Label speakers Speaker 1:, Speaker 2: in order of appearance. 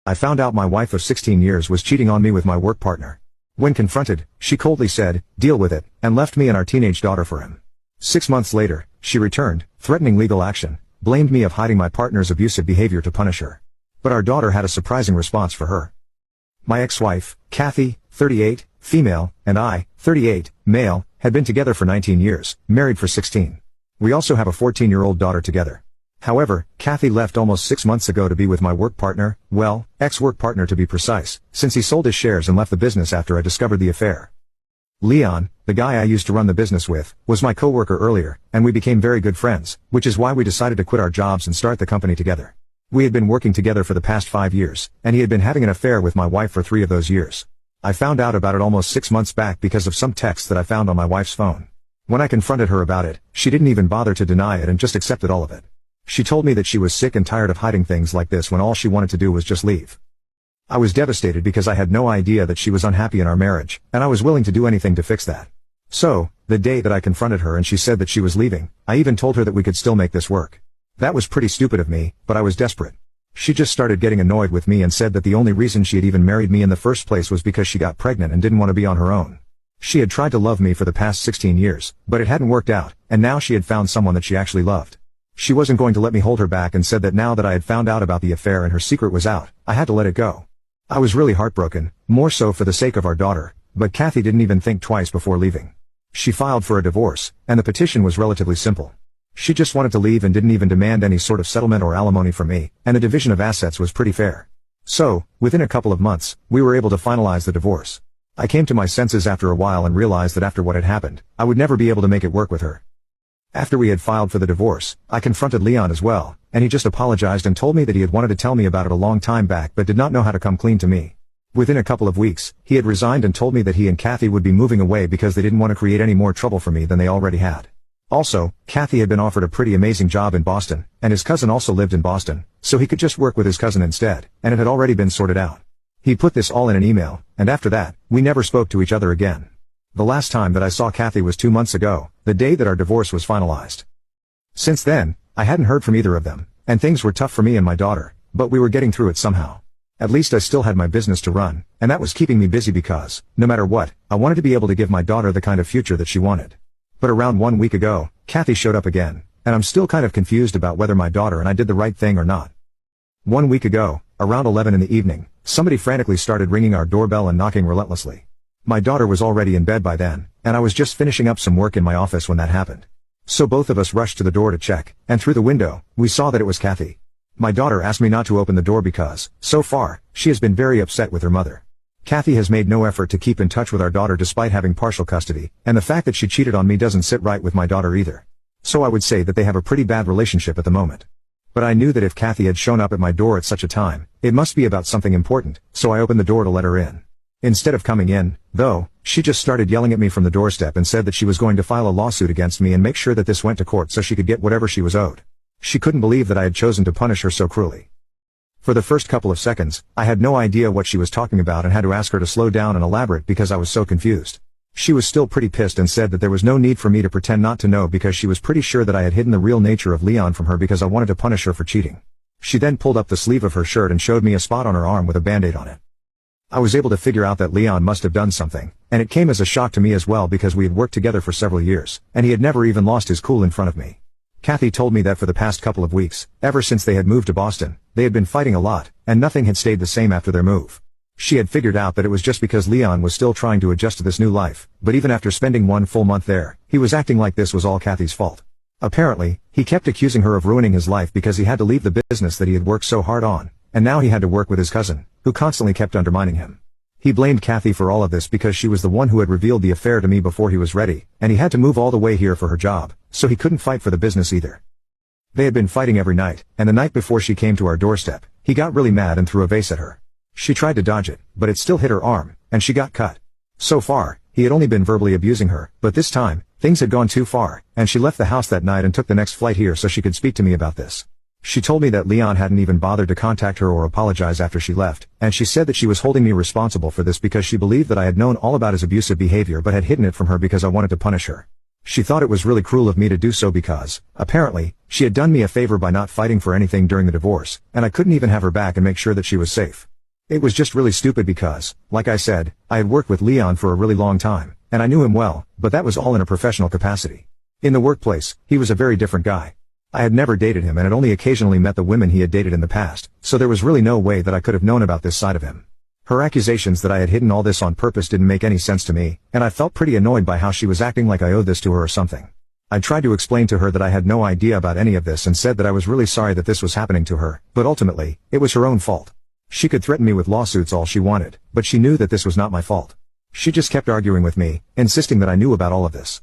Speaker 1: I found out my wife of 16 years was cheating on me with my work partner. When confronted, she coldly said, "Deal with it," and left me and our teenage daughter for him. 6 months later, she returned, threatening legal action, blamed me of hiding my partner's abusive behavior to punish her. But our daughter had a surprising response for her. My ex-wife, Kathy, 38, female, and I, 38, male, had been together for 19 years, married for 16. We also have a 14-year-old daughter together. However, Kathy left almost 6 months ago to be with my work partner, well, ex-work partner to be precise, since he sold his shares and left the business after I discovered the affair. Leon, the guy I used to run the business with, was my co-worker earlier, and we became very good friends, which is why we decided to quit our jobs and start the company together. We had been working together for the past 5 years, and he had been having an affair with my wife for 3 of those years. I found out about it almost 6 months back because of some texts that I found on my wife's phone. When I confronted her about it, she didn't even bother to deny it and just accepted all of it. She told me that she was sick and tired of hiding things like this when all she wanted to do was just leave. I was devastated because I had no idea that she was unhappy in our marriage, and I was willing to do anything to fix that. So, the day that I confronted her and she said that she was leaving, I even told her that we could still make this work. That was pretty stupid of me, but I was desperate. She just started getting annoyed with me and said that the only reason she had even married me in the first place was because she got pregnant and didn't want to be on her own. She had tried to love me for the past 16 years, but it hadn't worked out, and now she had found someone that she actually loved. She wasn't going to let me hold her back and said that now that I had found out about the affair and her secret was out, I had to let it go. I was really heartbroken, more so for the sake of our daughter, but Kathy didn't even think twice before leaving. She filed for a divorce, and the petition was relatively simple. She just wanted to leave and didn't even demand any sort of settlement or alimony from me, and the division of assets was pretty fair. So, within a couple of months, we were able to finalize the divorce. I came to my senses after a while and realized that after what had happened, I would never be able to make it work with her. After we had filed for the divorce, I confronted Leon as well, and he just apologized and told me that he had wanted to tell me about it a long time back but did not know how to come clean to me. Within a couple of weeks, he had resigned and told me that he and Kathy would be moving away because they didn't want to create any more trouble for me than they already had. Also, Kathy had been offered a pretty amazing job in Boston, and his cousin also lived in Boston, so he could just work with his cousin instead, and it had already been sorted out. He put this all in an email, and after that, we never spoke to each other again. The last time that I saw Kathy was 2 months ago, the day that our divorce was finalized. Since then, I hadn't heard from either of them, and things were tough for me and my daughter, but we were getting through it somehow. At least I still had my business to run, and that was keeping me busy because, no matter what, I wanted to be able to give my daughter the kind of future that she wanted. But around 1 week ago, Kathy showed up again, and I'm still kind of confused about whether my daughter and I did the right thing or not. 1 week ago, around 11 in the evening, somebody frantically started ringing our doorbell and knocking relentlessly. My daughter was already in bed by then, and I was just finishing up some work in my office when that happened. So both of us rushed to the door to check, and through the window, we saw that it was Kathy. My daughter asked me not to open the door because, so far, she has been very upset with her mother. Kathy has made no effort to keep in touch with our daughter despite having partial custody, and the fact that she cheated on me doesn't sit right with my daughter either. So I would say that they have a pretty bad relationship at the moment. But I knew that if Kathy had shown up at my door at such a time, it must be about something important, so I opened the door to let her in. Instead of coming in, though, she just started yelling at me from the doorstep and said that she was going to file a lawsuit against me and make sure that this went to court so she could get whatever she was owed. She couldn't believe that I had chosen to punish her so cruelly. For the first couple of seconds, I had no idea what she was talking about and had to ask her to slow down and elaborate because I was so confused. She was still pretty pissed and said that there was no need for me to pretend not to know because she was pretty sure that I had hidden the real nature of Leon from her because I wanted to punish her for cheating. She then pulled up the sleeve of her shirt and showed me a spot on her arm with a band-aid on it. I was able to figure out that Leon must have done something, and it came as a shock to me as well because we had worked together for several years, and he had never even lost his cool in front of me. Kathy told me that for the past couple of weeks, ever since they had moved to Boston, they had been fighting a lot, and nothing had stayed the same after their move. She had figured out that it was just because Leon was still trying to adjust to this new life, but even after spending 1 full month there, he was acting like this was all Kathy's fault. Apparently, he kept accusing her of ruining his life because he had to leave the business that he had worked so hard on, and now he had to work with his cousin, who constantly kept undermining him. He blamed Kathy for all of this because she was the one who had revealed the affair to me before he was ready, and he had to move all the way here for her job, so he couldn't fight for the business either. They had been fighting every night, and the night before she came to our doorstep, he got really mad and threw a vase at her. She tried to dodge it, but it still hit her arm, and she got cut. So far, he had only been verbally abusing her, but this time, things had gone too far, and she left the house that night and took the next flight here so she could speak to me about this. She told me that Leon hadn't even bothered to contact her or apologize after she left, and she said that she was holding me responsible for this because she believed that I had known all about his abusive behavior but had hidden it from her because I wanted to punish her. She thought it was really cruel of me to do so because, apparently, she had done me a favor by not fighting for anything during the divorce, and I couldn't even have her back and make sure that she was safe. It was just really stupid because, like I said, I had worked with Leon for a really long time, and I knew him well, but that was all in a professional capacity. In the workplace, he was a very different guy. I had never dated him and had only occasionally met the women he had dated in the past, so there was really no way that I could have known about this side of him. Her accusations that I had hidden all this on purpose didn't make any sense to me, and I felt pretty annoyed by how she was acting like I owed this to her or something. I tried to explain to her that I had no idea about any of this and said that I was really sorry that this was happening to her, but ultimately, it was her own fault. She could threaten me with lawsuits all she wanted, but she knew that this was not my fault. She just kept arguing with me, insisting that I knew about all of this.